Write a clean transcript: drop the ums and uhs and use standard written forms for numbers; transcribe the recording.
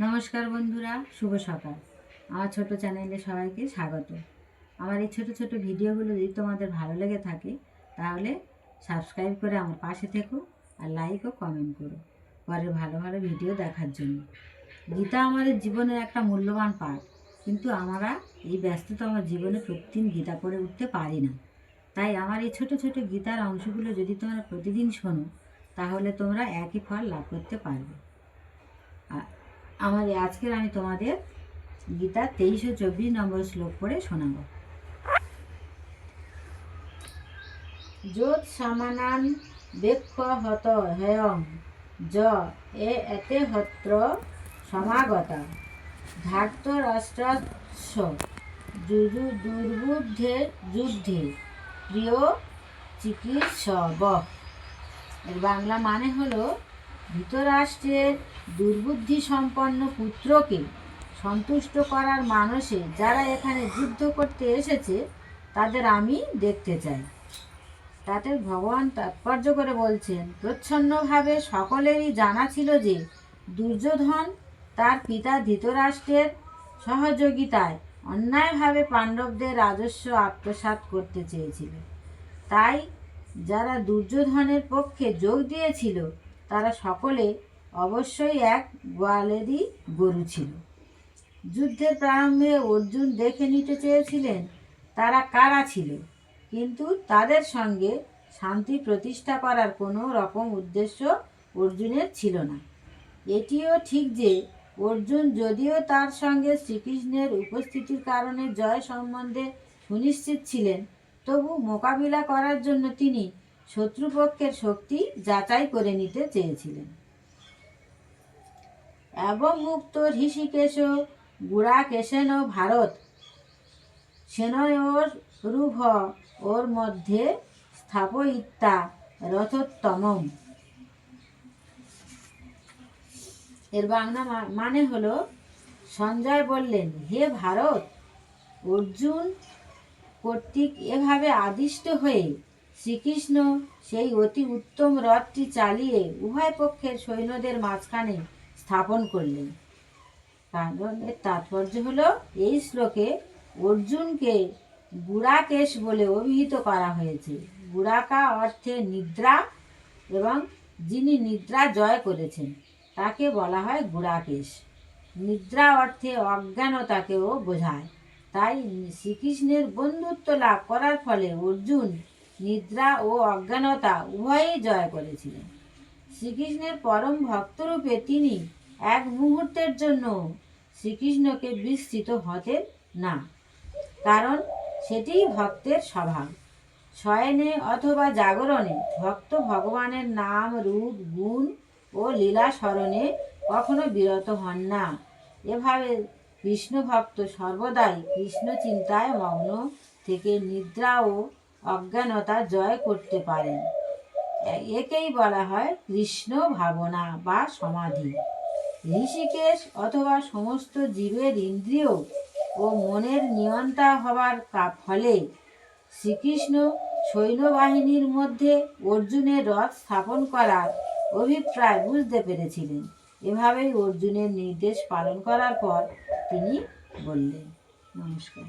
নমস্কার বন্ধুরা, শুভ সকাল। আমার ছোট চ্যানেলে সবাইকে স্বাগত। আমার এই ছোট ছোট ভিডিওগুলো যদি তোমাদের ভালো লেগে থাকে তাহলে সাবস্ক্রাইব করে আমার পাশে থেকো আর লাইক ও কমেন্ট করো পরের ভালো ভালো ভিডিও দেখার জন্য। গীতা আমাদের জীবনের একটা মূল্যবান পাঠ, কিন্তু আমরা এই ব্যস্ততম জীবনে প্রতিদিন গীতা পড়ে উঠতে পারি না। তাই আমার এই ছোট ছোট গীতার অংশগুলো যদি তোমরা প্রতিদিন শোনো তাহলে তোমরা একই ফল লাভ করতে পারবে। আজকের আমি তোমাদের গীতার 23 ও 24 নম্বর শ্লোক পড়ে শোনাব। যোৎ সমানান বেক্ষ হত হেয়ং য এতে হত্র সমাগতা ধার্তরাষ্ট্রস্য দুর্বুদ্ধে যুদ্ধে প্রিয় চিকিৎসব। এর বাংলা মানে হলো, ধৃতরাষ্ট্রের দুর্বুদ্ধি সম্পন্ন পুত্রকে সন্তুষ্ট করার মানসে যারা এখানে যুদ্ধ করতে এসেছে তাদের আমি দেখতে চাই। তাতে ভগবান তাৎপর্য করে বলছেন, প্রচ্ছন্নভাবে সকলেরই জানা ছিল যে দুর্যোধন তার পিতা ধৃতরাষ্ট্রের সহযোগিতায় অন্যায়ভাবে পাণ্ডবদের রাজস্ব আত্মসাৎ করতে চেয়েছিল। তাই যারা দুর্যোধনের পক্ষে যোগ দিয়েছিল তারা সকলে অবশ্যই এক গোয়ালেরই গরু ছিল। যুদ্ধের প্রারম্ভে অর্জুন দেখে নিতে চেয়েছিলেন তারা কারা ছিল, কিন্তু তাদের সঙ্গে শান্তি প্রতিষ্ঠা করার কোনো রকম উদ্দেশ্য অর্জুনের ছিল না। এটিও ঠিক যে অর্জুন যদিও তার সঙ্গে শ্রীকৃষ্ণের উপস্থিতির কারণে জয় সম্বন্ধে সুনিশ্চিত ছিলেন, তবু মোকাবিলা করার জন্য তিনি শত্রুপক্ষের শক্তি যাচাই করে নিতে চেয়েছিলেন। এবং মুক্ত ঋষিকেশ গুড়াকেশেন ভারত সেনয়োর রূভ ওর মধ্যে স্থাপয়িতা রথোত্তমম। এর বাংলা মানে হলো, সঞ্জয় বললেন, হে ভারত, অর্জুন কর্তৃক এভাবে আদিষ্ট হয়ে শ্রীকৃষ্ণ সেই অতি উত্তম রথটি চালিয়ে উভয় পক্ষের সৈন্যদের মাঝখানে স্থাপন করলেন। কারণ এর তাৎপর্য হলো, এই শ্লোকে অর্জুনকে গুড়াকেশ বলে অভিহিত করা হয়েছে। গুড়াকা অর্থে নিদ্রা, এবং যিনি নিদ্রা জয় করেছেন তাকে বলা হয় গুড়াকেশ। নিদ্রা অর্থে অজ্ঞানতাকেও বোঝায়। তাই শ্রীকৃষ্ণের বন্ধুত্ব লাভ করার ফলে অর্জুন নিদ্রা ও অজ্ঞানতা উভয়ই জয় করেছিলেন। শ্রীকৃষ্ণের পরম ভক্তরূপে তিনি এক মুহূর্তের জন্য শ্রীকৃষ্ণকে বিস্মৃত হতেন না, কারণ সেটিই ভক্তের স্বভাব। শয়নে অথবা জাগরণে ভক্ত ভগবানের নাম, রূপ, গুণ ও লীলা স্মরণে কখনো বিরত হন না। এভাবে কৃষ্ণ ভক্ত সর্বদাই কৃষ্ণ চিন্তায় মগ্ন থেকে নিদ্রা ও অজ্ঞানতা জয় করতে পারেন। একেই বলা হয় কৃষ্ণ ভাবনা বা সমাধি। ঋষিকেশ অথবা সমস্ত জীবের ইন্দ্রিয় ও মনের নিয়ন্তা হবার ফলে শ্রীকৃষ্ণ সৈন্যবাহিনীর মধ্যে অর্জুনের রথ স্থাপন করার অভিপ্রায় বুঝতে পেরেছিলেন। এভাবেই অর্জুনের নির্দেশ পালন করার পর তিনি বললেন। নমস্কার।